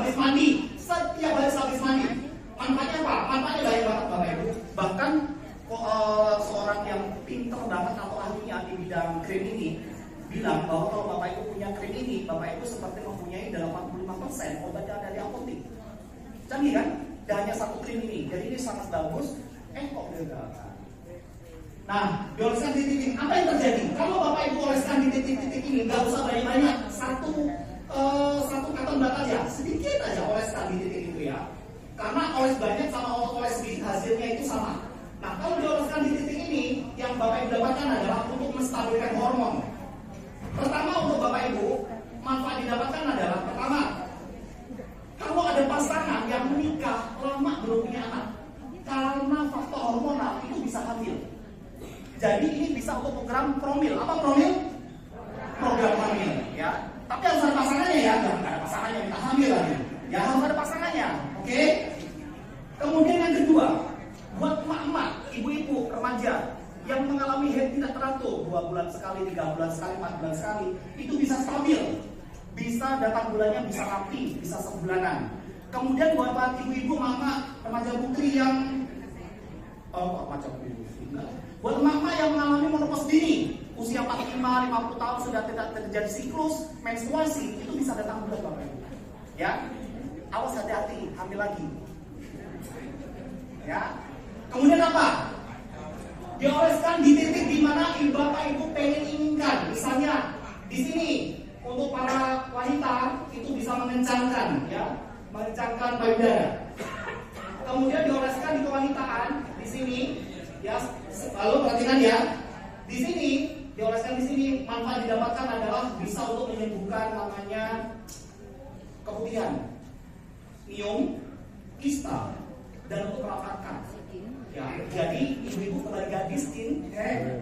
habis mandi. Setiap hari habis mandi. Manfaatnya apa? Manfaatnya banyak banget Bapak Ibu. Bahkan seorang yang pintar banget atau ahlinya di bidang krim ini bilang bahwa kalau Bapak Ibu punya krim ini, Bapak Ibu seperti mempunyai 85% obat yang ada di apotek. Canggih kan? Dan hanya satu krim ini. Jadi ini sangat bagus. Kok gagal. Nah, dioleskan di titik. Apa yang terjadi? Kalau Bapak Ibu oleskan di titik-titik ini, nggak usah banyak-banyak. Satu karton bat aja, sedikit aja oleskan di titik itu ya. Karena oles banyak sama oles sedikit hasilnya itu sama. Nah, kalau dioleskan di titik ini, yang Bapak Ibu dapatkan adalah untuk menstabilkan hormon. Pertama untuk Bapak Ibu, manfaat didapatkan adalah pertama, kalau ada pasangan yang menikah lama belum punya anak, karena faktor hormonal itu bisa hamil. Jadi ini bisa untuk program promil. Apa promil? Program hamil, ya. Tapi harus ada pasangannya ya. Nggak ada pasangannya kita hamil lagi. Ya harus ada pasangannya, oke? Kemudian yang kedua, buat emak-emak, ibu-ibu, remaja yang mengalami haid tidak teratur 2 bulan sekali, 3 bulan sekali, 4 bulan sekali, itu bisa stabil. Bisa datang bulannya bisa rapi, bisa sebulanan. Kemudian buat ibu-ibu, mama, remaja putri yang macam ibu. Buat mama yang mengalami menopause dini, usia 45, 50 tahun sudah tidak terjadi siklus menstruasi, itu bisa datang bulan Bapak Ibu. Ya, awas hati-hati, hamil lagi. Ya, kemudian apa? Dioleskan di titik di mana Bapak Ibu pengen inginkan. Misalnya di sini untuk para wanita itu bisa mengencangkan, ya, mengencangkan payudara. Kemudian dioleskan di kewanitaan di sini. Ya, lalu perhatikan ya. Di sini dioleskan di sini manfaat didapatkan adalah bisa untuk menyembuhkan namanya keputihan, miom, kista, dan untuk merapatkan. Ya, jadi ibu-ibu kembali gadis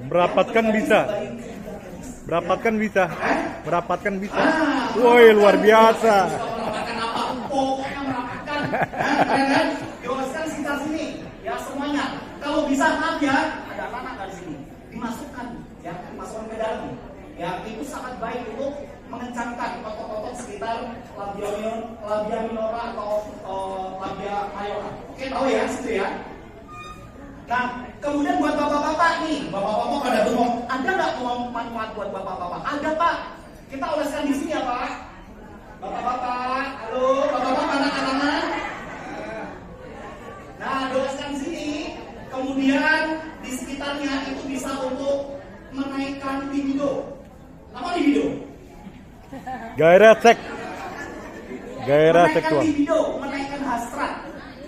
merapatkan bisa. Merapatkan bisa. Merapatkan bisa. Woi, luar biasa. Merapatkan apa? Pokoknya merapatkan. Kan? Dioleskan sekitar sini. Ya semuanya. Kalau bisa maaf ya, ada anak dari sini dimasukkan, ya dimasukkan ke dalam. Ya itu sangat baik untuk mengencangkan otot-otot sekitar labia minora atau labia mayora. Oke tahu ya situ ya. Nah kemudian buat bapak-bapak nih, bapak-bapak pada bengong, ada nggak uang manfaat buat bapak-bapak? Ada Pak. Kita oleskan di sini ya Pak. Bapak-bapak, halo, bapak-bapak anak-anak. Nah dioleskan di sini. Kemudian di sekitarnya itu bisa untuk menaikkan libido. Apa libido? Gairah seks. Gairah seksual. Menaikkan libido, menaikkan hasrat.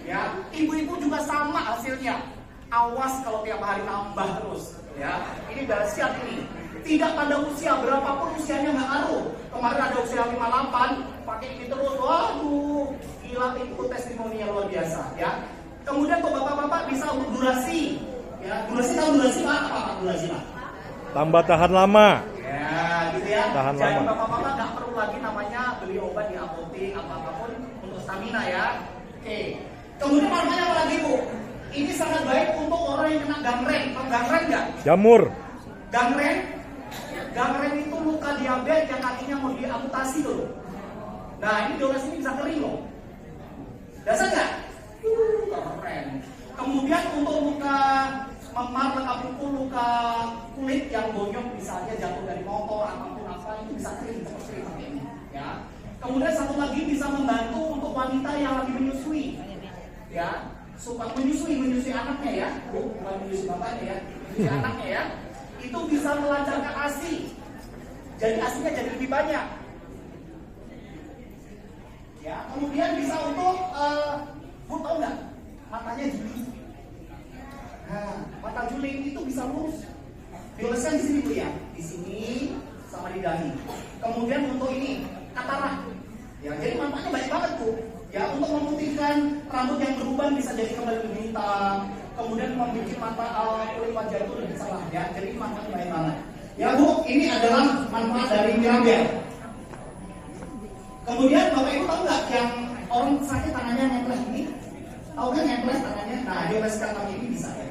Ya, ibu-ibu juga sama hasilnya. Awas kalau tiap hari nambah terus. Ya, ini dahsyat ini. Tidak pada usia, berapapun usianya nggak ngaruh. Kemarin ada usia 58, pakai ini terus. Waduh, gila itu testimoni yang luar biasa. Ya. Kemudian untuk bapak-bapak bisa untuk durasi. Ya, durasi tahu durasi apa durasi Pak? Tambah tahan lama. Ya, gitu ya. Tahan Jadi lama. bapak-bapak nggak perlu lagi namanya beli obat di apotek apapun untuk stamina ya. Oke. Kemudian manfaatnya apa lagi Bu? Ini sangat baik untuk orang yang kena gangren. Tahu gangren nggak? Jamur. Gangren? Gangren itu luka diabetes yang kakinya mau diamputasi loh. Nah ini dioles ini bisa kering loh. Dasar nggak? Keren. Kemudian untuk luka memar, luka kuku, luka kulit yang bonyok misalnya jatuh dari motor apapun apa itu bisa kering seperti ini. Ya. Kemudian satu lagi bisa membantu untuk wanita yang lagi menyusui. Ya, suka menyusui anaknya ya, bukan menyusui bapaknya ya, menyusui anaknya ya. Itu bisa melancarkan ASI. Jadi ASInya jadi lebih banyak. Ya, kemudian bisa untuk Bu tahu nggak? Matanya juli. Nah, mata juling itu bisa lurus. Dioleskan di sini Bu ya, di sini sama di dahi. Kemudian untuk ini katarak. Ya, jadi manfaatnya banyak banget Bu. Ya, untuk memutihkan rambut yang beruban bisa jadi kembali lebih hitam. Kemudian membuat mata kulit wajah itu lebih cerah. Ya, jadi manfaatnya banyak banget. Ya Bu, ini adalah manfaat dari Mirabel. Kemudian Bapak Ibu tahu nggak yang orang sakit tangannya nempel ini? Tahu kan nempel tangannya? Nah, dioleskan pakai ini bisa ya.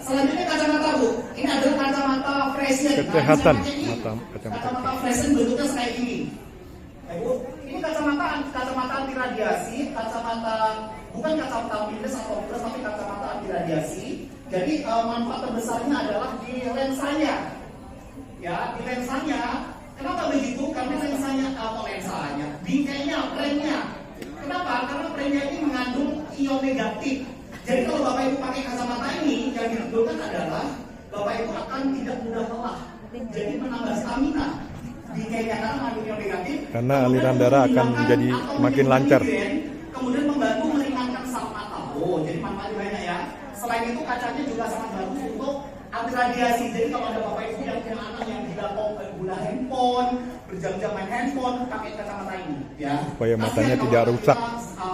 Selanjutnya kacamata Bu. Ini adalah kacamata Fresian. Kesehatan. Kacamata Fresian bentuknya kayak gini. Ya Bu, ini kacamata radiasi, kacamata bukan kacamata minus atau plus, tapi kacamata anti radiasi. Jadi manfaat terbesarnya adalah di lensanya. Ya, di lensanya. Kenapa begitu? Karena lensanya, bingkainya, premnya. Kenapa? Karena premnya ini mengandung ion negatif. Jadi kalau Bapak Ibu pakai kacamata ini, yang dibutuhkan adalah Bapak Ibu akan tidak mudah lelah. Jadi menambah stamina. Bingkainya karena mengandung ion negatif. Karena aliran darah akan jadi makin lancar. Kemudian membantu meringankan sel mata. Oh, jadi manfaatnya banyak ya. Selain itu kacanya juga sangat bagus untuk anti radiasi. Jadi kalau ada Bapak Ibu yang punya anak yang tidak mau guna handphone, berjam-jam main handphone, pakai kacamata ini ya. Supaya matanya tidak rusak,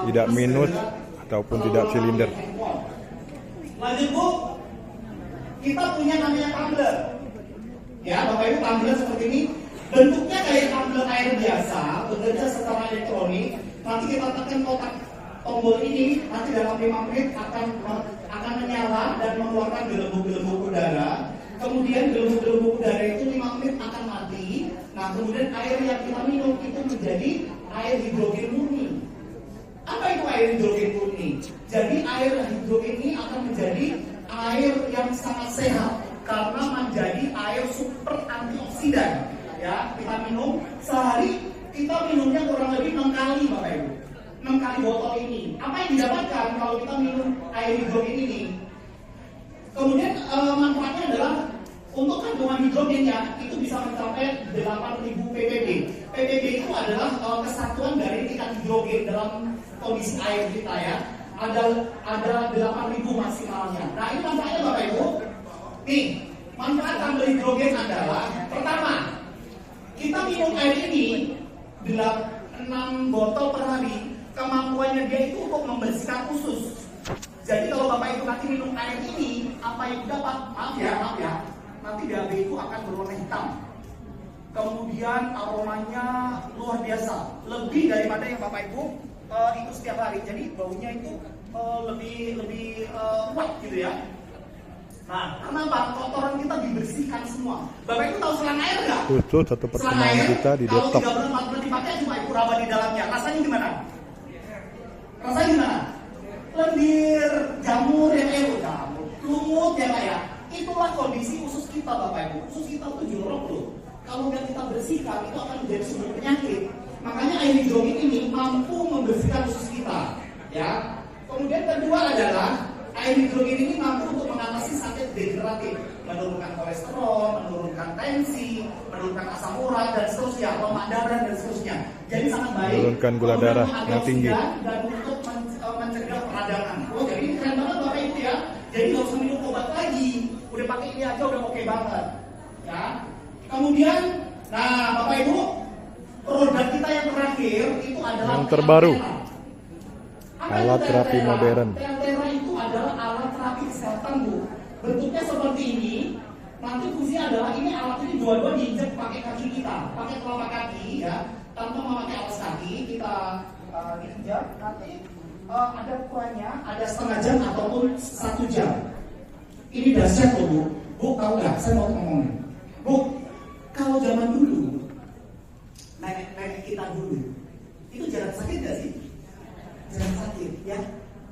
tidak minus ataupun tidak silinder. Lanjut Bu, kita punya namanya tumbler. Ya, Bapak Ibu, tumbler seperti ini. Bentuknya kayak tumbler air biasa, bekerja secara elektronik. Nanti kita tekan kotak tombol ini, nanti dalam 5 menit akan menyala dan mengeluarkan gelembung-gelembung udara. Kemudian gelembung-gelembung udara itu 5 menit akan mati. Nah, kemudian air yang kita minum itu menjadi air hidrogen murni. Apa itu air hidrogen murni? Jadi air hidrogen ini akan menjadi air yang sangat sehat karena menjadi air super antioksidan. Ya, kita minum sehari, kita minumnya kurang lebih 6 kali Bapak Ibu. 6 kali botol ini. Apa yang didapatkan kalau kita minum air hidrogen ini? Kemudian manfaatnya adalah untuk kandungan hidrogennya itu bisa mencapai 8.000 ppb. ppb itu adalah kesatuan dari tingkat hidrogen dalam kondisi air kita ya. Ada 8.000 maksimalnya. Nah, ini manfaatnya Bapak Ibu. Nih, manfaat tumbler hidrogen adalah pertama, kita minum air ini 6 botol per hari. Kemampuannya dia itu untuk membersihkan usus. Jadi kalau Bapak Ibu nanti minum air ini, apa yang dapat? Maaf ya, nanti BAB itu akan berwarna hitam. Kemudian aromanya luar biasa, lebih daripada yang Bapak Ibu itu setiap hari. Jadi baunya itu lebih kuat gitu ya. Nah, kenapa? Kotoran kita dibersihkan semua. Bapak Ibu tahu selang air nggak? Khusus satu pertemuan kita di Kalau detox. 3 bulan 4 bulan dipakai cuma Ibu raba di dalamnya. Rasanya gimana? Rasanya gimana? Lendir, jamur yang jamur, lumut ya Pak ya. Itulah kondisi usus kita Bapak Ibu. Usus kita tuh jorok loh. Kalau nggak kita bersihkan itu akan menjadi sumber penyakit. Makanya air hidrogen ini mampu membersihkan usus kita. Ya. Kemudian kedua adalah air hidrogen ini mampu untuk mengatasi sakit degeneratif, menurunkan kolesterol, menurunkan tensi, menurunkan asam urat dan seterusnya, lemak darah dan seterusnya. Jadi sangat baik. Menurunkan gula darah yang tinggi. Dan untuk mencegah peradangan. Oh, jadi ini keren banget Bapak Ibu ya. Jadi nggak usah minum obat lagi, udah pakai ini aja udah oke banget. Ya. Kemudian, nah Bapak Ibu, produk kita yang terakhir itu adalah yang terbaru. Alat itu terapi Tera? modern. Tera itu adalah alat terapi kesehatan Bu. Bentuknya seperti ini. Nanti fungsinya adalah ini alat ini dua-dua diinjek pakai kaki kita, pakai telapak kaki ya, tanpa memakai alas kaki kita diinjak. Nanti ada ukurannya, ada setengah jam ataupun 1 jam. Ini dahsyat loh Bu. Bu tahu nggak? Saya mau ngomong. Bu, kalau zaman dulu nenek kita dulu itu jarang sakit nggak sih? Jarang sakit ya,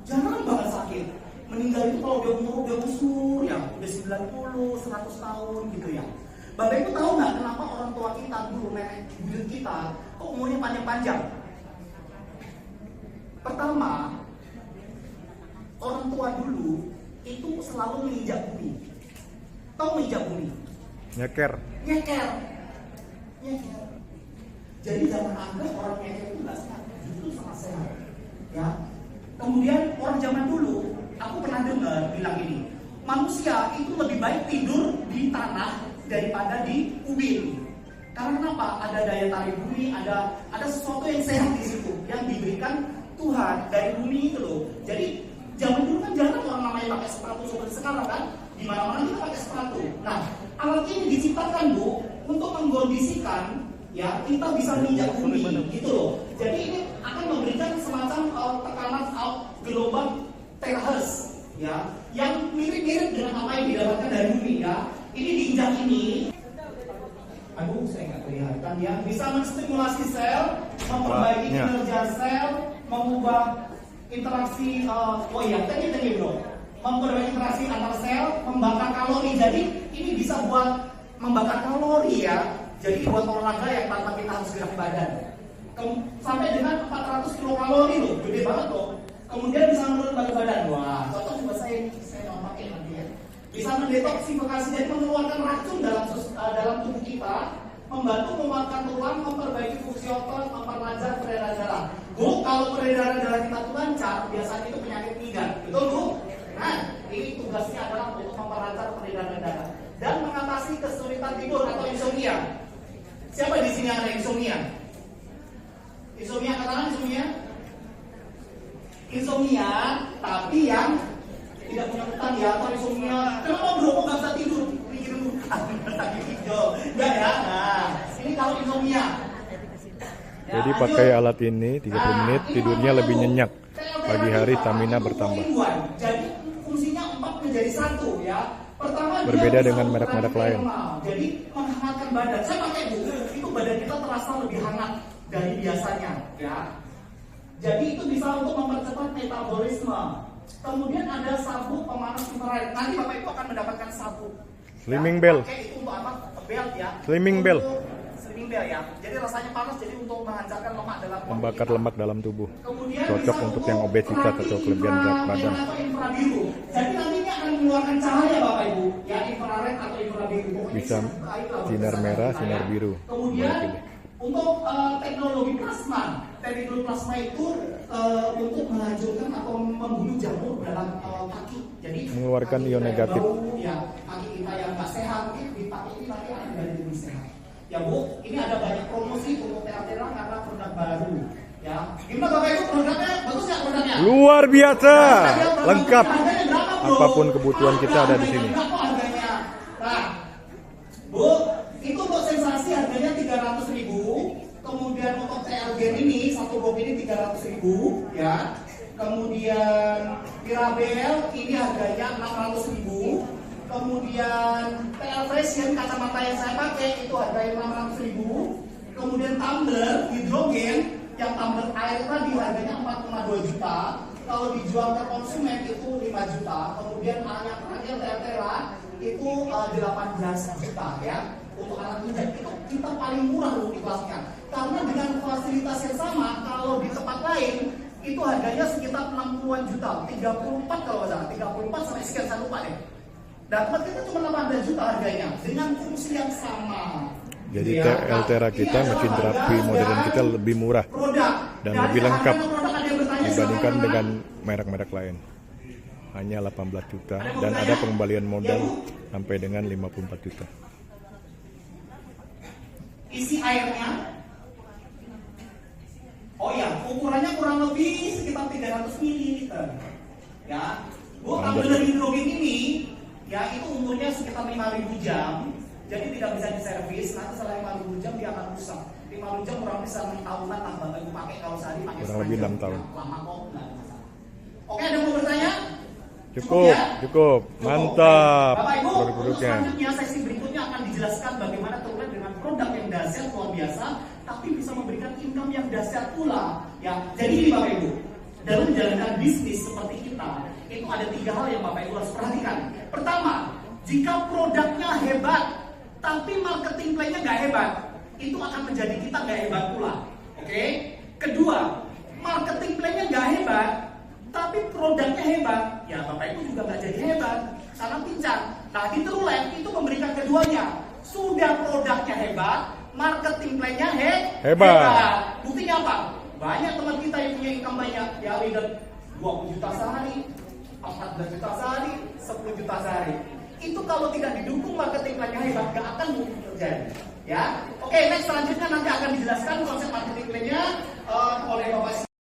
jarang banget sakit. Meninggal itu kalau udah usur ya, udah 90, 100 tahun gitu ya. Bapak Ibu tahu nggak kenapa orang tua kita dulu, nenek buyut kita kok umurnya panjang-panjang? Pertama, orang tua dulu itu selalu menginjak bumi. Tahu menginjak bumi? Nyeker. Nyeker. Jadi zaman Anda orang nyeker itu nggak sehat, justru sangat sehat. Ya. Kemudian orang zaman dulu, aku pernah dengar bilang ini, manusia itu lebih baik tidur di tanah daripada di ubin. Karena kenapa? Ada daya tarik bumi, ada sesuatu yang sehat di situ yang diberikan Tuhan dari bumi itu loh. Jadi zaman dulu kan jarang orang namanya pakai sepatu seperti sekarang kan, di mana-mana kita pakai sepatu. Nah, alat ini diciptakan Bu untuk mengkondisikan ya kita bisa menginjak bumi gitu loh. Jadi ini akan memberikan semacam tekanan gelombang terahertz ya, yang mirip-mirip dengan apa yang didapatkan dari bumi ya. Ini diinjak ini. Aduh, saya nggak kelihatan ya. Bisa menstimulasi sel, memperbaiki kinerja sel, mengubah interaksi, tadi bro, memperbaiki interaksi antar sel, membakar kalori. Jadi ini bisa buat membakar kalori ya. Jadi buat olahraga yang tanpa kita harus gerak badan. Sampai dengan 400 kilokalori loh, gede banget loh. Kemudian bisa menurun berat badan. Wah, contoh juga saya mau pakai nanti ya. Bisa mendetoksifikasi, jadi mengeluarkan racun dalam tubuh kita, membantu menguatkan tulang, memperbaiki fungsi otot, memperlancar peredaran darah. Bu, kalau peredaran darah kita tuh lancar, biasanya itu penyakit migrän, betul Bu? Nah, ini tugasnya adalah untuk memperlancar peredaran darah dan mengatasi kesulitan tidur atau insomnia. Siapa di sini yang ada insomnia? Insomnia, katakan insomnia. Insomnia, tapi yang tidak punya utang ya, atau insomnia. Kenapa bro, kok nggak bisa tidur? Pikirin bukan, sakit hijau. Ya ya, nah, ini kalau insomnia. Ya, Jadi pakai alat ini 30 menit tidurnya lebih nyenyak. Pagi hari stamina bertambah. Jadi fungsinya 4 menjadi 1 ya. Pertama, Berbeda dia dengan bisa merek-merek lain. Jadi menghangatkan badan. Saya pakai Bu, itu badan kita terasa lebih hangat dari biasanya ya. Jadi itu bisa untuk mempercepat metabolisme. Kemudian ada sabuk pemanas infrared. Nanti Bapak Ibu akan mendapatkan sabuk. Slimming bell. Pakai itu untuk apa? Belt ya. Slimming bell. Slimming bell ya. Jadi rasanya panas, jadi untuk menghancurkan lemak dalam tubuh Membakar kita. lemak dalam tubuh. Kemudian Cocok bisa untuk yang obesitas atau kelebihan berat badan. Atau infrabiru. Jadi nantinya akan mengeluarkan cahaya Bapak Ibu, ya infrared atau infrabiru. Pokoknya Bisa itulah sinar bahasa merah, kita, sinar ya. biru. Kemudian Boleh pilih. untuk teknologi plasma, teknologi plasma itu untuk menghancurkan atau membunuh jamur dalam kaki. Jadi Mengeluarkan kaki ion kita yang negatif. bau, ya kaki kita yang nggak sehat, mungkin dipakai ini nanti akan menjadi lebih sehat. Ya Bu, ini ada banyak promosi untuk Teratera karena produk baru. Ya, gimana Bapak Ibu produknya? Bagus nggak produknya? Luar biasa, lengkap. Harganya berapa, Bro? Apapun kebutuhan kita ada di sini. Berapa harganya? Nah, Bu, itu untuk sensasi harganya 300.000. Kemudian untuk TL Gen ini satu box ini 300.000 ya. Kemudian Mirabel ini harganya 600.000. Kemudian TL Fashion kacamata yang saya pakai itu harganya 600.000. Kemudian tumbler hidrogen yang tumbler air tadi harganya 4,2 juta. Kalau dijual ke konsumen itu 5 juta. Kemudian yang terakhir Teratera itu 18 juta ya. Untuk anak pijat itu kita paling murah loh di kelasnya. Karena dengan fasilitas yang sama, kalau di tempat lain itu harganya sekitar 60-an juta, 34 kalau nggak salah, 34 sampai sekian saya lupa deh. Dan tempat kita cuma 18 juta harganya dengan fungsi yang sama. Jadi Ya, Teratera kita, ini mesin adalah terapi harga modern kita lebih murah produk. dan Dari lebih lengkap harga produk ada yang bertanya, dibandingkan silakan, dengan Nana. merek-merek lain. Hanya 18 juta dan ada pengembalian modal sampai dengan 54 juta. Isi airnya, oh ya, ukurannya kurang lebih sekitar 300 ml. Ya, Bu, tumbler hidrogen ini, ya itu umurnya sekitar 5.000 jam. Jadi tidak bisa diservis. Nanti setelah 5.000 jam dia akan rusak. 5.000 jam kurang bisa 6 tahunan lah Bapak Ibu pakai kalau sehari pakai Kurang lebih 6 tahun. Lama kok, nggak ada masalah. Oke, ada mau bertanya? Cukup, ya? cukup, mantap Bapak Ibu, untuk produk-produknya. selanjutnya sesi berikutnya akan dijelaskan bagaimana Terulet dengan produk yang dahsyat luar biasa, tapi bisa memberikan income yang dahsyat pula. Ya, jadi ini Bapak Ibu, dalam menjalankan bisnis seperti kita, itu ada 3 hal yang Bapak Ibu harus perhatikan. Pertama, jika produknya hebat, tapi marketing plan-nya nggak hebat, itu akan menjadi kita nggak hebat pula. Oke? Kedua, marketing plan-nya nggak hebat, tapi produknya hebat, ya Bapak Ibu juga nggak jadi hebat karena pincang. Nah di Terulet itu memberikan keduanya. Sudah produknya hebat, marketing plan-nya hebat. Buktinya apa? Banyak teman kita yang punya income banyak, ya leader 20 juta sehari, 14 juta sehari, 10 juta sehari. Itu kalau tidak didukung marketing plan-nya hebat, nggak akan mungkin terjadi. Ya, oke, next selanjutnya nanti akan dijelaskan konsep marketing plan-nya oleh Bapak